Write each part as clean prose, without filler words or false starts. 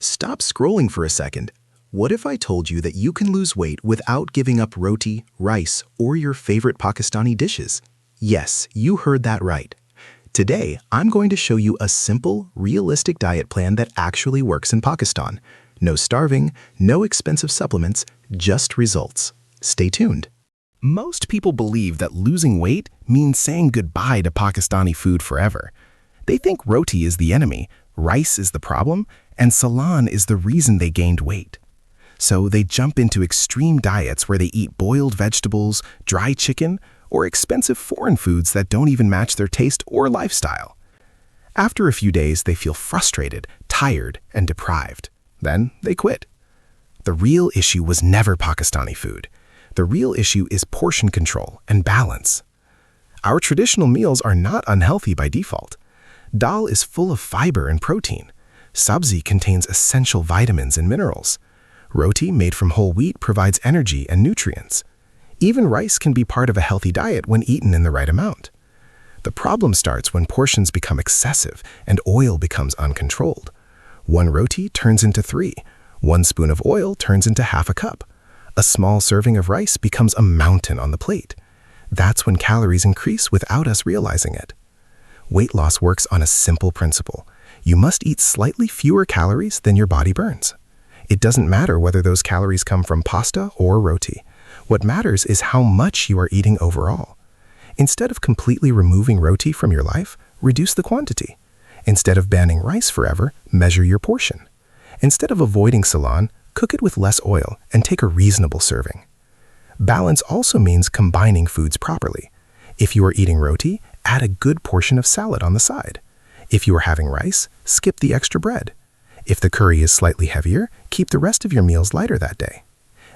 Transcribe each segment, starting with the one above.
Stop scrolling for a second. What if I told you that you can lose weight without giving up roti, rice, or your favorite Pakistani dishes? Yes, you heard that right. Today, I'm going to show you a simple, realistic diet plan that actually works in Pakistan. No starving, no expensive supplements, just results. Stay tuned. Most people believe that losing weight means saying goodbye to Pakistani food forever. They think roti is the enemy, rice is the problem, and salan is the reason they gained weight. So they jump into extreme diets where they eat boiled vegetables, dry chicken, or expensive foreign foods that don't even match their taste or lifestyle. After a few days, they feel frustrated, tired, and deprived. Then they quit. The real issue was never Pakistani food. The real issue is portion control and balance. Our traditional meals are not unhealthy by default. Dal is full of fiber and protein. Sabzi contains essential vitamins and minerals. Roti, made from whole wheat, provides energy and nutrients. Even rice can be part of a healthy diet when eaten in the right amount. The problem starts when portions become excessive and oil becomes uncontrolled. One roti turns into 3. 1 spoon of oil turns into half a cup. A small serving of rice becomes a mountain on the plate. That's when calories increase without us realizing it. Weight loss works on a simple principle. You must eat slightly fewer calories than your body burns. It doesn't matter whether those calories come from pasta or roti. What matters is how much you are eating overall. Instead of completely removing roti from your life, reduce the quantity. Instead of banning rice forever, measure your portion. Instead of avoiding salan, cook it with less oil and take a reasonable serving. Balance also means combining foods properly. If you are eating roti, add a good portion of salad on the side. If you are having rice, skip the extra bread. If the curry is slightly heavier, keep the rest of your meals lighter that day.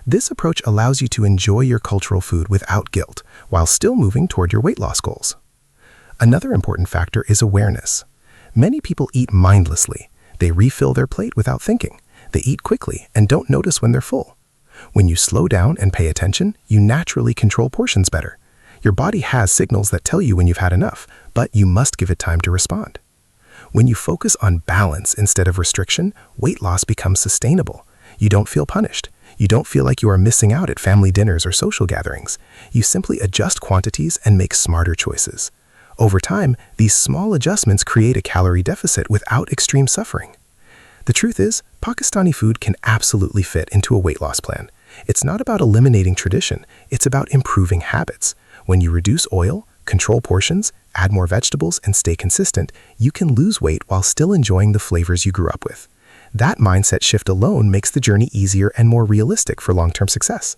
This approach allows you to enjoy your cultural food without guilt, while still moving toward your weight loss goals. Another important factor is awareness. Many people eat mindlessly. They refill their plate without thinking. They eat quickly and don't notice when they're full. When you slow down and pay attention, you naturally control portions better. Your body has signals that tell you when you've had enough, but you must give it time to respond. When you focus on balance instead of restriction, weight loss becomes sustainable. You don't feel punished. You don't feel like you are missing out at family dinners or social gatherings. You simply adjust quantities and make smarter choices. Over time, these small adjustments create a calorie deficit without extreme suffering. The truth is, Pakistani food can absolutely fit into a weight loss plan. It's not about eliminating tradition, it's about improving habits. When you reduce oil, control portions, add more vegetables, and stay consistent, you can lose weight while still enjoying the flavors you grew up with. That mindset shift alone makes the journey easier and more realistic for long-term success.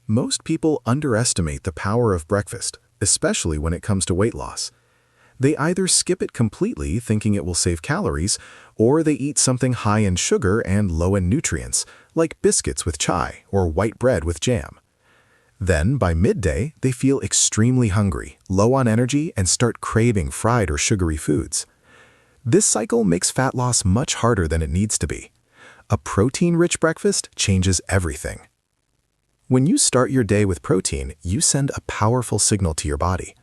Most people underestimate the power of breakfast, especially when it comes to weight loss. They either skip it completely thinking it will save calories, or they eat something high in sugar and low in nutrients, like biscuits with chai or white bread with jam. Then, by midday, they feel extremely hungry, low on energy, and start craving fried or sugary foods. This cycle makes fat loss much harder than it needs to be. A protein-rich breakfast changes everything. When you start your day with protein, you send a powerful signal to your body.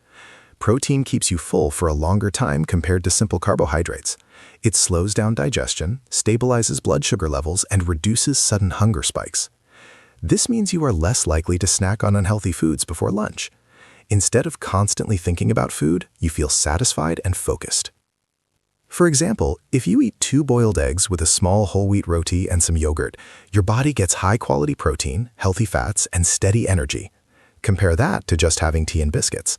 Protein keeps you full for a longer time compared to simple carbohydrates. It slows down digestion, stabilizes blood sugar levels, and reduces sudden hunger spikes. This means you are less likely to snack on unhealthy foods before lunch. Instead of constantly thinking about food, you feel satisfied and focused. For example, if you eat 2 boiled eggs with a small whole wheat roti and some yogurt, your body gets high-quality protein, healthy fats, and steady energy. Compare that to just having tea and biscuits.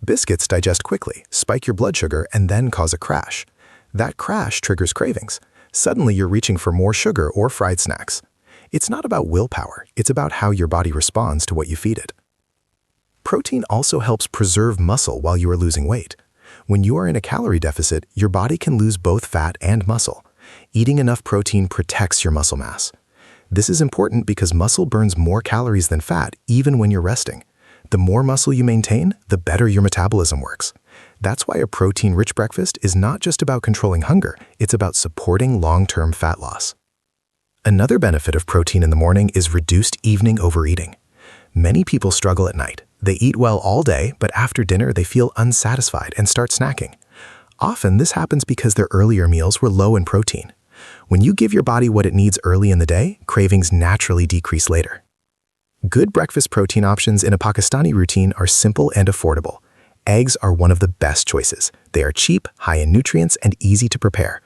Biscuits digest quickly, spike your blood sugar, and then cause a crash. That crash triggers cravings. Suddenly you're reaching for more sugar or fried snacks. It's not about willpower, it's about how your body responds to what you feed it. Protein also helps preserve muscle while you are losing weight. When you are in a calorie deficit, your body can lose both fat and muscle. Eating enough protein protects your muscle mass. This is important because muscle burns more calories than fat even when you're resting. The more muscle you maintain, the better your metabolism works. That's why a protein-rich breakfast is not just about controlling hunger, it's about supporting long-term fat loss. Another benefit of protein in the morning is reduced evening overeating. Many people struggle at night. They eat well all day, but after dinner they feel unsatisfied and start snacking. Often this happens because their earlier meals were low in protein. When you give your body what it needs early in the day, cravings naturally decrease later. Good breakfast protein options in a Pakistani routine are simple and affordable. Eggs are one of the best choices. They are cheap, high in nutrients, and easy to prepare.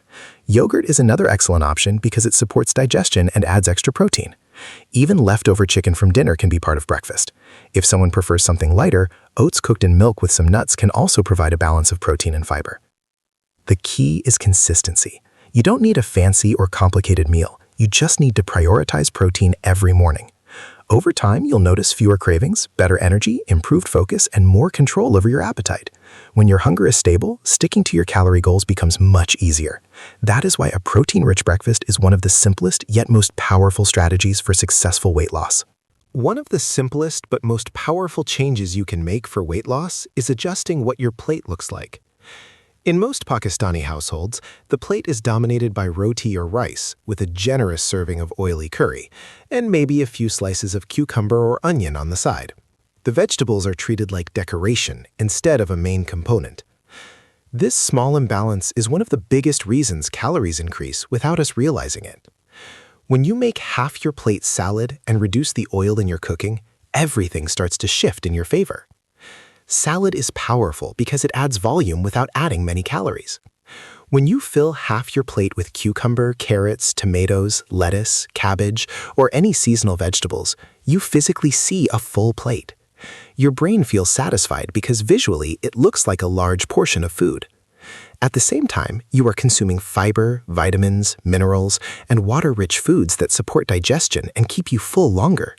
Yogurt is another excellent option because it supports digestion and adds extra protein. Even leftover chicken from dinner can be part of breakfast. If someone prefers something lighter, oats cooked in milk with some nuts can also provide a balance of protein and fiber. The key is consistency. You don't need a fancy or complicated meal. You just need to prioritize protein every morning. Over time, you'll notice fewer cravings, better energy, improved focus, and more control over your appetite. When your hunger is stable, sticking to your calorie goals becomes much easier. That is why a protein-rich breakfast is one of the simplest yet most powerful strategies for successful weight loss. One of the simplest but most powerful changes you can make for weight loss is adjusting what your plate looks like. In most Pakistani households, the plate is dominated by roti or rice with a generous serving of oily curry, and maybe a few slices of cucumber or onion on the side. The vegetables are treated like decoration instead of a main component. This small imbalance is one of the biggest reasons calories increase without us realizing it. When you make half your plate salad and reduce the oil in your cooking, everything starts to shift in your favor. Salad is powerful because it adds volume without adding many calories. When you fill half your plate with cucumber, carrots, tomatoes, lettuce, cabbage, or any seasonal vegetables, you physically see a full plate. Your brain feels satisfied because visually it looks like a large portion of food. At the same time, you are consuming fiber, vitamins, minerals, and water-rich foods that support digestion and keep you full longer.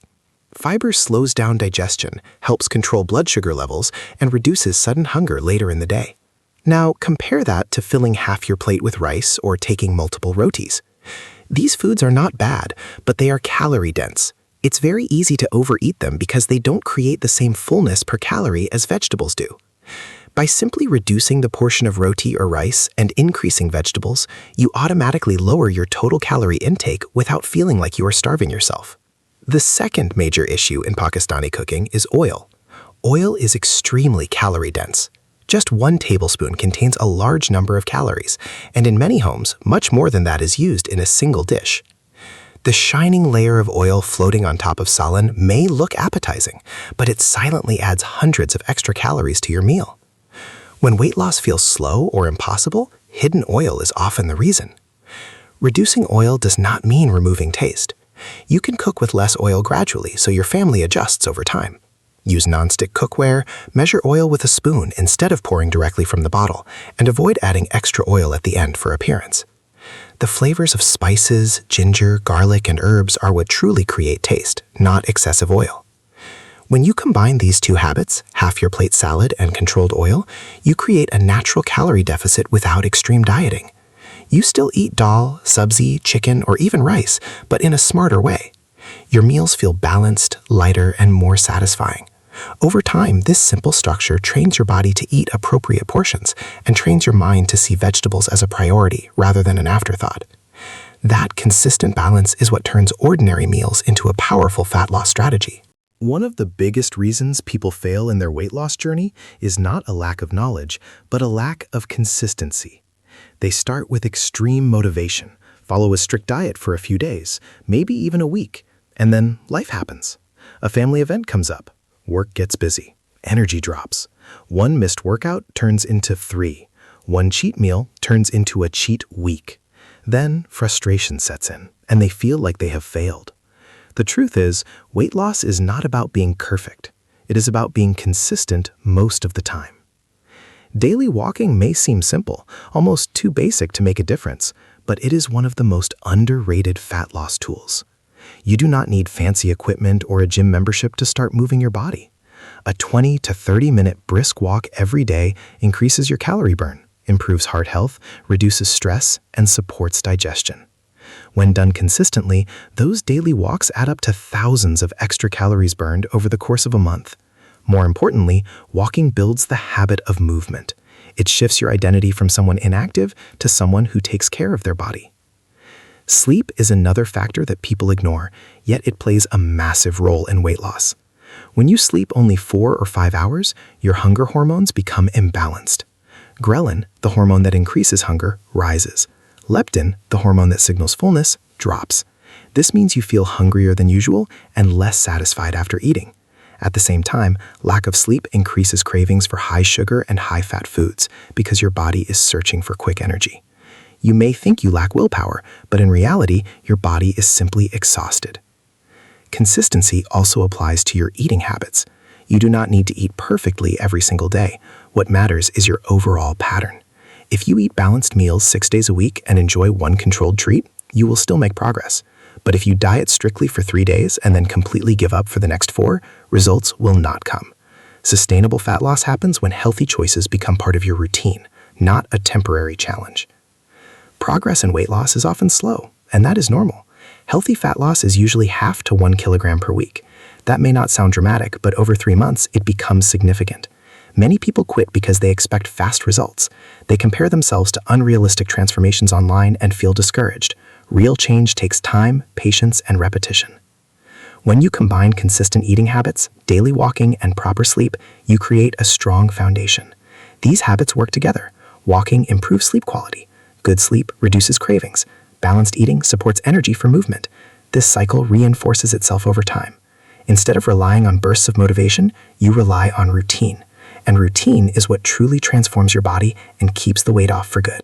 Fiber slows down digestion, helps control blood sugar levels, and reduces sudden hunger later in the day. Now, compare that to filling half your plate with rice or taking multiple rotis. These foods are not bad, but they are calorie-dense. It's very easy to overeat them because they don't create the same fullness per calorie as vegetables do. By simply reducing the portion of roti or rice and increasing vegetables, you automatically lower your total calorie intake without feeling like you are starving yourself. The second major issue in Pakistani cooking is oil. Oil is extremely calorie-dense. Just 1 tablespoon contains a large number of calories, and in many homes, much more than that is used in a single dish. The shining layer of oil floating on top of salan may look appetizing, but it silently adds hundreds of extra calories to your meal. When weight loss feels slow or impossible, hidden oil is often the reason. Reducing oil does not mean removing taste. You can cook with less oil gradually so your family adjusts over time. Use nonstick cookware, measure oil with a spoon instead of pouring directly from the bottle, and avoid adding extra oil at the end for appearance. The flavors of spices, ginger, garlic, and herbs are what truly create taste, not excessive oil. When you combine these two habits, half your plate salad and controlled oil, you create a natural calorie deficit without extreme dieting. You still eat dal, sabzi, chicken, or even rice, but in a smarter way. Your meals feel balanced, lighter, and more satisfying. Over time, this simple structure trains your body to eat appropriate portions and trains your mind to see vegetables as a priority rather than an afterthought. That consistent balance is what turns ordinary meals into a powerful fat loss strategy. One of the biggest reasons people fail in their weight loss journey is not a lack of knowledge, but a lack of consistency. They start with extreme motivation, follow a strict diet for a few days, maybe even a week, and then life happens. A family event comes up, work gets busy, energy drops. One missed workout turns into 3. One cheat meal turns into a cheat week. Then frustration sets in, and they feel like they have failed. The truth is, weight loss is not about being perfect. It is about being consistent most of the time. Daily walking may seem simple, almost too basic to make a difference, but it is one of the most underrated fat loss tools. You do not need fancy equipment or a gym membership to start moving your body. A 20 to 30-minute brisk walk every day increases your calorie burn, improves heart health, reduces stress, and supports digestion. When done consistently, those daily walks add up to thousands of extra calories burned over the course of a month. More importantly, walking builds the habit of movement. It shifts your identity from someone inactive to someone who takes care of their body. Sleep is another factor that people ignore, yet it plays a massive role in weight loss. When you sleep only 4 or 5 hours, your hunger hormones become imbalanced. Ghrelin, the hormone that increases hunger, rises. Leptin, the hormone that signals fullness, drops. This means you feel hungrier than usual and less satisfied after eating. At the same time, lack of sleep increases cravings for high sugar and high fat foods because your body is searching for quick energy. You may think you lack willpower, but in reality, your body is simply exhausted. Consistency also applies to your eating habits. You do not need to eat perfectly every single day. What matters is your overall pattern. If you eat balanced meals 6 days a week and enjoy one controlled treat, you will still make progress. But if you diet strictly for 3 days and then completely give up for the next 4, results will not come. Sustainable fat loss happens when healthy choices become part of your routine, not a temporary challenge. Progress in weight loss is often slow, and that is normal. Healthy fat loss is usually half to 1 kilogram per week. That may not sound dramatic, but over 3 months, it becomes significant. Many people quit because they expect fast results. They compare themselves to unrealistic transformations online and feel discouraged. Real change takes time, patience, and repetition. When you combine consistent eating habits, daily walking, and proper sleep, you create a strong foundation. These habits work together. Walking improves sleep quality. Good sleep reduces cravings. Balanced eating supports energy for movement. This cycle reinforces itself over time. Instead of relying on bursts of motivation, you rely on routine. And routine is what truly transforms your body and keeps the weight off for good.